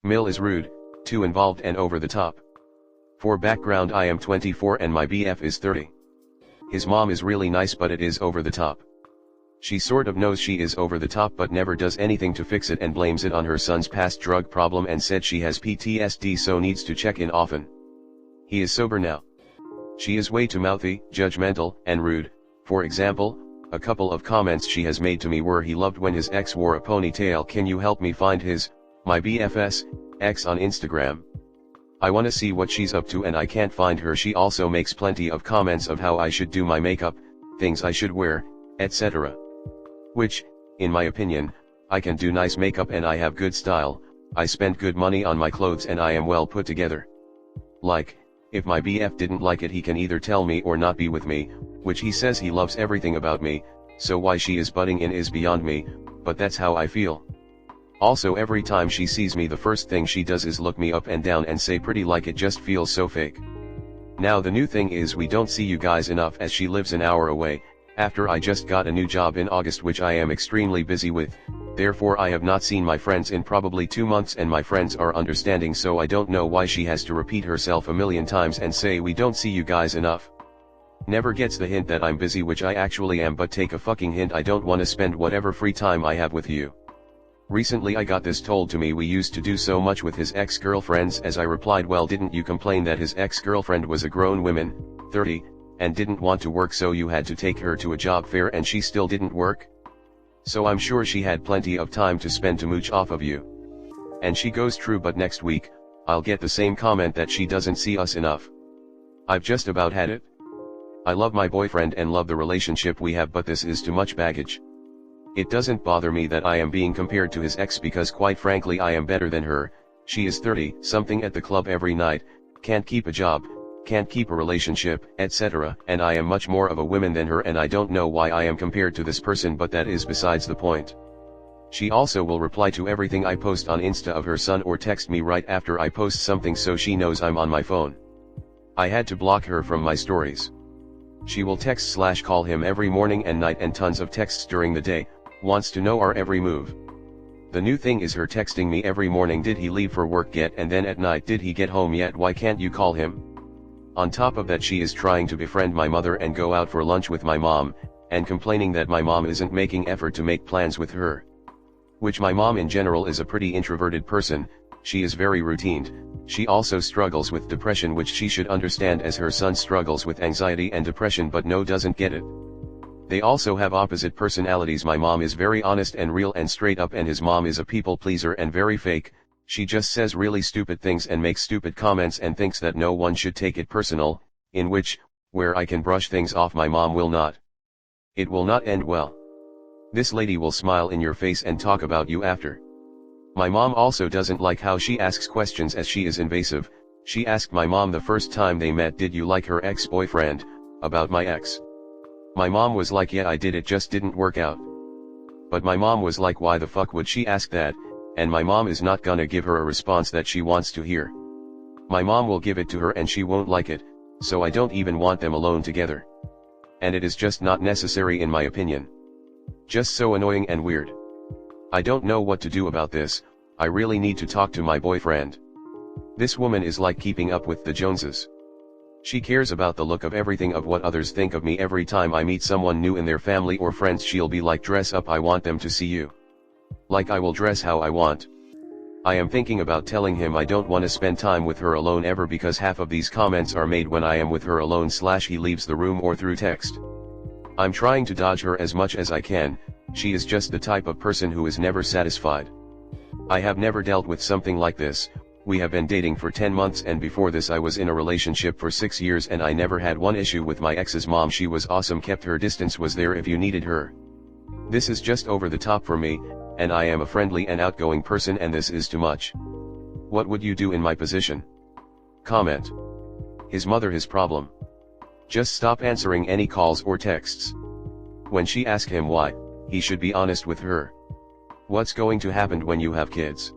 Mill is rude, too involved and over the top. For background, I am 24 and my BF is 30. His mom is really nice but it is over the top. She sort of knows she is over the top but never does anything to fix it and blames it on her son's past drug problem and said she has PTSD so needs to check in often. He is sober now. She is way too mouthy, judgmental, and rude. For example, a couple of comments she has made to me were he loved when his ex wore a ponytail. Can you help me find my BF's, ex on Instagram? I wanna see what she's up to and I can't find her. She also makes plenty of comments of how I should do my makeup, things I should wear, etc. Which, in my opinion, I can do nice makeup and I have good style, I spend good money on my clothes and I am well put together. Like, if my BF didn't like it he can either tell me or not be with me, which he says he loves everything about me, so why she is butting in is beyond me, but that's how I feel. Also every time she sees me the first thing she does is look me up and down and say pretty, like it just feels so fake. Now the new thing is we don't see you guys enough as she lives an hour away, after I just got a new job in August which I am extremely busy with, therefore I have not seen my friends in probably 2 months and my friends are understanding, so I don't know why she has to repeat herself a million times and say we don't see you guys enough. Never gets the hint that I'm busy, which I actually am, but take a fucking hint, I don't want to spend whatever free time I have with you. Recently I got this told to me: we used to do so much with his ex-girlfriends. As I replied, well, didn't you complain that his ex-girlfriend was a grown woman, 30, and didn't want to work, so you had to take her to a job fair and she still didn't work? So I'm sure she had plenty of time to spend to mooch off of you. And she goes, true, but next week, I'll get the same comment that she doesn't see us enough. I've just about had it. I love my boyfriend and love the relationship we have, but this is too much baggage. It doesn't bother me that I am being compared to his ex because quite frankly I am better than her. She is 30 something at the club every night, can't keep a job, can't keep a relationship, etc. And I am much more of a woman than her, and I don't know why I am compared to this person, but that is besides the point. She also will reply to everything I post on Insta of her son or text me right after I post something so she knows I'm on my phone. I had to block her from my stories. She will text/call him every morning and night and tons of texts during the day, wants to know our every move. The new thing is her texting me every morning, did he leave for work yet, and then at night, did he get home yet, why can't you call him? On top of that, she is trying to befriend my mother and go out for lunch with my mom, and complaining that my mom isn't making effort to make plans with her. Which my mom in general is a pretty introverted person, she is very routined. She also struggles with depression, which she should understand, as her son struggles with anxiety and depression, but no, doesn't get it. They also have opposite personalities. My mom is very honest and real and straight up, and his mom is a people pleaser and very fake. She just says really stupid things and makes stupid comments and thinks that no one should take it personal, where I can brush things off, my mom will not. It will not end well. This lady will smile in your face and talk about you after. My mom also doesn't like how she asks questions, as she is invasive. She asked my mom the first time they met, did you like her ex-boyfriend, about my ex. My mom was like, yeah I did, it just didn't work out. But my mom was like, why the fuck would she ask that, and my mom is not gonna give her a response that she wants to hear. My mom will give it to her and she won't like it, so I don't even want them alone together. And it is just not necessary in my opinion. Just so annoying and weird. I don't know what to do about this. I really need to talk to my boyfriend. This woman is like keeping up with the Joneses. She cares about the look of everything, of what others think of me. Every time I meet someone new in their family or friends, she'll be like, dress up, I want them to see you. Like I will dress how I want. I am thinking about telling him I don't want to spend time with her alone ever, because half of these comments are made when I am with her alone / he leaves the room or through text. I'm trying to dodge her as much as I can. She is just the type of person who is never satisfied. I have never dealt with something like this. We have been dating for 10 months and before this I was in a relationship for 6 years and I never had one issue with my ex's mom. She was awesome, kept her distance, was there if you needed her. This is just over the top for me, and I am a friendly and outgoing person, and this is too much. What would you do in my position? Comment. His mother his problem. Just stop answering any calls or texts. When she asks him why, he should be honest with her. What's going to happen when you have kids?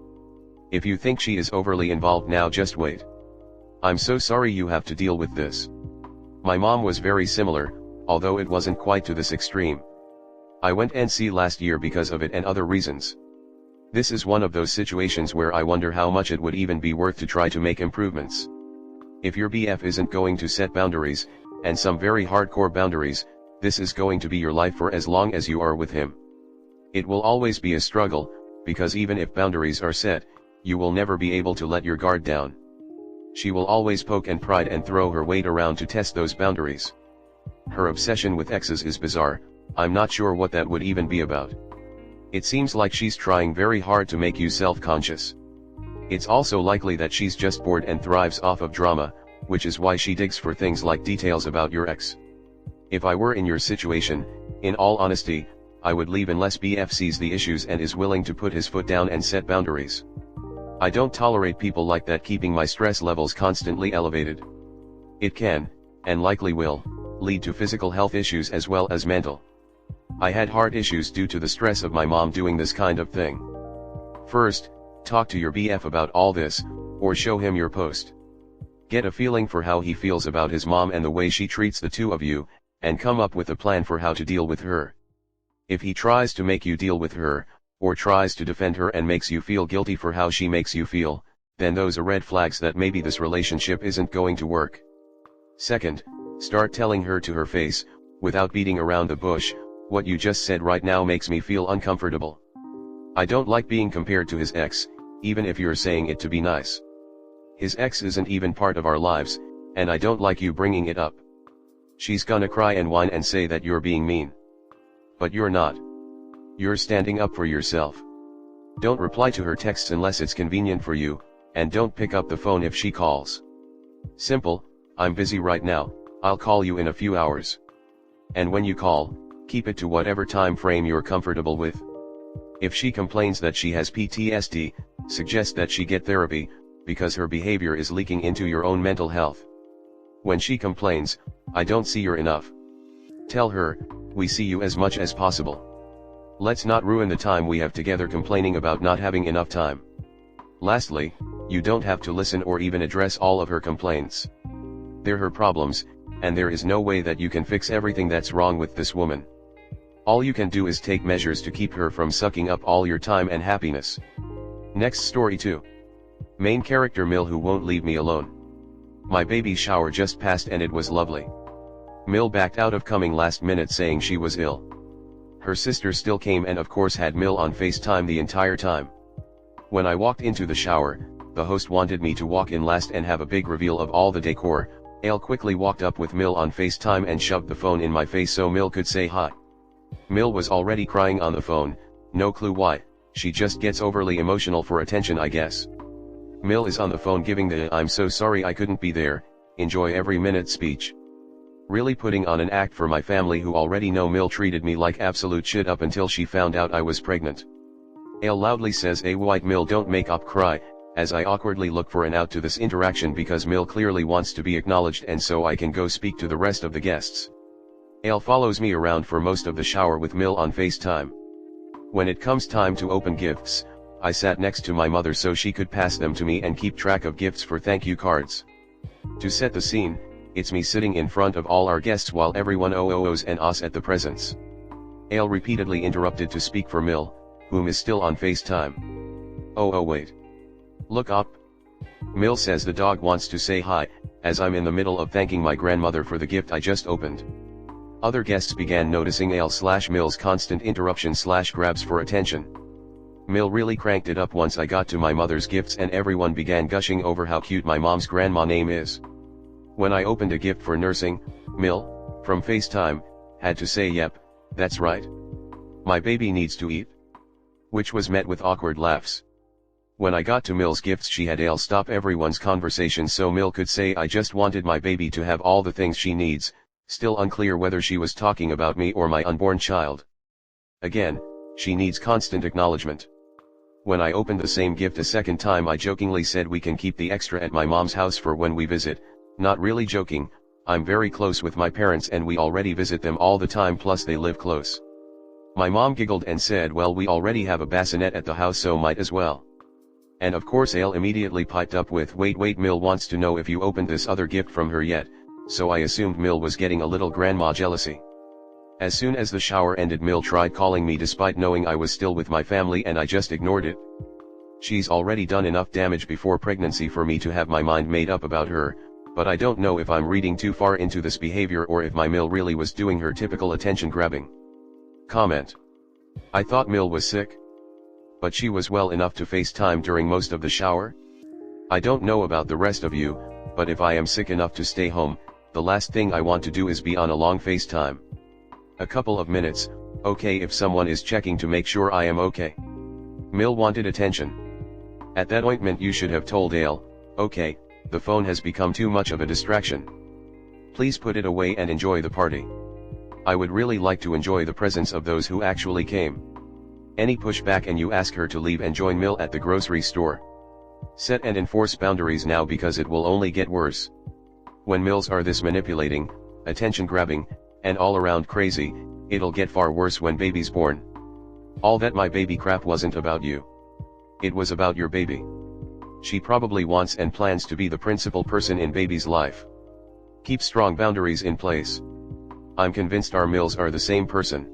If you think she is overly involved now, just wait. I'm so sorry you have to deal with this. My mom was very similar, although it wasn't quite to this extreme. I went NC last year because of it and other reasons. This is one of those situations where I wonder how much it would even be worth to try to make improvements. If your BF isn't going to set boundaries, and some very hardcore boundaries, this is going to be your life for as long as you are with him. It will always be a struggle, because even if boundaries are set, you will never be able to let your guard down. She will always poke and prod and throw her weight around to test those boundaries. Her obsession with exes is bizarre. I'm not sure what that would even be about. It seems like she's trying very hard to make you self-conscious. It's also likely that she's just bored and thrives off of drama, which is why she digs for things like details about your ex. If I were in your situation, in all honesty, I would leave unless BF sees the issues and is willing to put his foot down and set boundaries. I don't tolerate people like that keeping my stress levels constantly elevated. It can, and likely will, lead to physical health issues as well as mental. I had heart issues due to the stress of my mom doing this kind of thing. First, talk to your BF about all this, or show him your post. Get a feeling for how he feels about his mom and the way she treats the two of you, and come up with a plan for how to deal with her. If he tries to make you deal with her, or tries to defend her and makes you feel guilty for how she makes you feel, then those are red flags that maybe this relationship isn't going to work. Second, start telling her to her face, without beating around the bush, what you just said right now makes me feel uncomfortable. I don't like being compared to his ex, even if you're saying it to be nice. His ex isn't even part of our lives, and I don't like you bringing it up. She's gonna cry and whine and say that you're being mean. But you're not. You're standing up for yourself. Don't reply to her texts unless it's convenient for you, and don't pick up the phone if she calls. Simple, I'm busy right now, I'll call you in a few hours. And when you call, keep it to whatever time frame you're comfortable with. If she complains that she has PTSD, suggest that she get therapy, because her behavior is leaking into your own mental health. When she complains, I don't see you're enough. Tell her, we see you as much as possible. Let's not ruin the time we have together complaining about not having enough time. Lastly, you don't have to listen or even address all of her complaints. They're her problems, and there is no way that you can fix everything that's wrong with this woman. All you can do is take measures to keep her from sucking up all your time and happiness. Next story 2. Main character Mill who won't leave me alone. My baby shower just passed and it was lovely. Mill backed out of coming last minute saying she was ill. Her sister still came and of course had Mill on FaceTime the entire time. When I walked into the shower, the host wanted me to walk in last and have a big reveal of all the decor. Ale quickly walked up with Mill on FaceTime and shoved the phone in my face so Mill could say hi. Mill was already crying on the phone, no clue why, she just gets overly emotional for attention I guess. Mill is on the phone giving the "I'm so sorry I couldn't be there, enjoy every minute" speech. Really putting on an act for my family who already know Mill treated me like absolute shit up until she found out I was pregnant. Ale loudly says a white Mill don't make up cry, as I awkwardly look for an out to this interaction because Mill clearly wants to be acknowledged and so I can go speak to the rest of the guests. Ale follows me around for most of the shower with Mill on FaceTime. When it comes time to open gifts, I sat next to my mother so she could pass them to me and keep track of gifts for thank you cards. To set the scene, it's me sitting in front of all our guests while everyone ohs and ahs at the presents. Ale repeatedly interrupted to speak for Mill, whom is still on FaceTime. Oh wait. Look up. Mill says the dog wants to say hi, as I'm in the middle of thanking my grandmother for the gift I just opened. Other guests began noticing Ale/Mill's constant interruption/grabs for attention. Mill really cranked it up once I got to my mother's gifts and everyone began gushing over how cute my mom's grandma name is. When I opened a gift for nursing, Mill, from FaceTime, had to say yep, that's right. My baby needs to eat. Which was met with awkward laughs. When I got to Mill's gifts she had Ale stop everyone's conversation so Mill could say I just wanted my baby to have all the things she needs, still unclear whether she was talking about me or my unborn child. Again, she needs constant acknowledgement. When I opened the same gift a second time I jokingly said we can keep the extra at my mom's house for when we visit, not really joking, I'm very close with my parents and we already visit them all the time plus they live close. My mom giggled and said well we already have a bassinet at the house so might as well. And of course Ale immediately piped up with wait Mill wants to know if you opened this other gift from her yet, so I assumed Mill was getting a little grandma jealousy. As soon as the shower ended, Mill tried calling me despite knowing I was still with my family, and I just ignored it. She's already done enough damage before pregnancy for me to have my mind made up about her, but I don't know if I'm reading too far into this behavior or if my Mill really was doing her typical attention grabbing. Comment. I thought Mill was sick. But she was well enough to FaceTime during most of the shower? I don't know about the rest of you, but if I am sick enough to stay home, the last thing I want to do is be on a long FaceTime. A couple of minutes, okay if someone is checking to make sure I am okay. Mill wanted attention. At that point you should have told Dale, okay, the phone has become too much of a distraction. Please put it away and enjoy the party. I would really like to enjoy the presence of those who actually came. Any pushback and you ask her to leave and join Mill at the grocery store. Set and enforce boundaries now, because it will only get worse. When Mills are this manipulating, attention grabbing, and all around crazy, it'll get far worse when baby's born. All that my baby crap wasn't about you. It was about your baby. She probably wants and plans to be the principal person in baby's life. Keep strong boundaries in place. I'm convinced our Mills are the same person.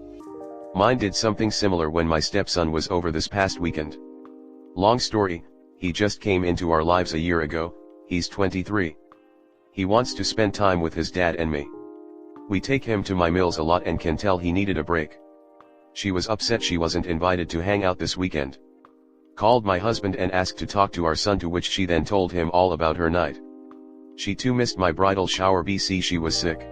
Mine did something similar when my stepson was over this past weekend. Long story, he just came into our lives a year ago. He's 23. He wants to spend time with his dad and me. We take him to my Mills a lot and can tell he needed a break. She was upset she wasn't invited to hang out this weekend. Called my husband and asked to talk to our son, to which she then told him all about her night. She too missed my bridal shower, BC she was sick.